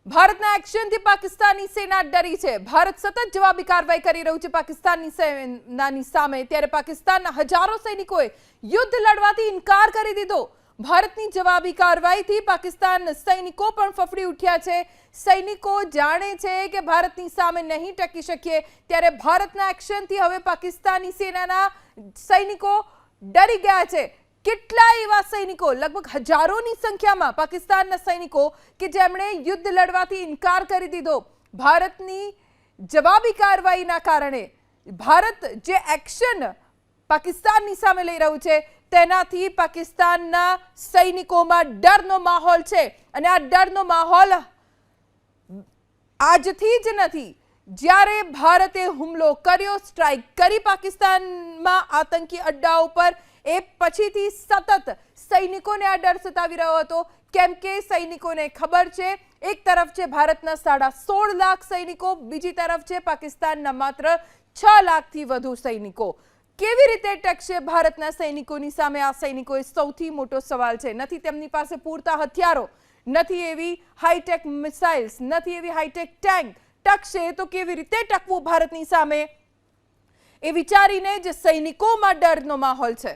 ભારતના એક્શનથી પાકિસ્તાની સેના ડરી છે। ભારત સતત જવાબી કાર્યવાહી કરી રહ્યું છે પાકિસ્તાનની સેનાની સામે। ત્યારે પાકિસ્તાનના હજારો સૈનિકોએ યુદ્ધ લડવાથી ઇનકાર કરી દીધો। ભારતની જવાબી કાર્યવાહીથી પાકિસ્તાન સૈનિકો પણ ફફડી ઉઠ્યા છે। સૈનિકો જાણે છે કે ભારતની સામે નહીં ટકી શકીએ, ત્યારે ભારતના એક્શનથી હવે પાકિસ્તાની સેનાના સૈનિકો ડરી ગયા છે। કેટલા એવા સૈનિકો, લગભગ હજારોની સંખ્યામાં પાકિસ્તાનના સૈનિકો કે જેમણે યુદ્ધ લડવાથી ઇનકાર કરી દીધો। ભારતની જવાબી કાર્યવાહીના કારણે ભારત જે એક્શન પાકિસ્તાનની સામે લઈ રહ્યું છે તેનાથી પાકિસ્તાનના સૈનિકોમાં ડરનો માહોલ છે। અને આ ડરનો માહોલ આજથી જ નથી, જ્યારે ભારતે હુમલો કર્યો, સ્ટ્રાઇક કરી પાકિસ્તાનમાં આતંકી અડ્ડાઓ પર, એ પછીથી સતત સૈનિકોને આ ડર સતાવી રહ્યો હતો। કેમ કે સૈનિકોને ખબર છે, એક તરફ છે ભારતના 16.5 લાખ સૈનિકો, બીજી તરફ છે પાકિસ્તાનના માત્ર 6 લાખથી વધુ સૈનિકો। કેવી રીતે ટકશે ભારતના સૈનિકોની સામે આ સૈનિકો? એ સૌથી મોટો સવાલ છે। નથી તેમની પાસે પૂરતા હથિયારો, નથી એવી હાઈટેક મિસાઇલ્સ, નથી એવી હાઈટેક ટેન્ક। ટકશે તો કેવી રીતે ટકવું ભારતની સામે, એ વિચારીને જ સૈનિકોમાં ડરનો માહોલ છે।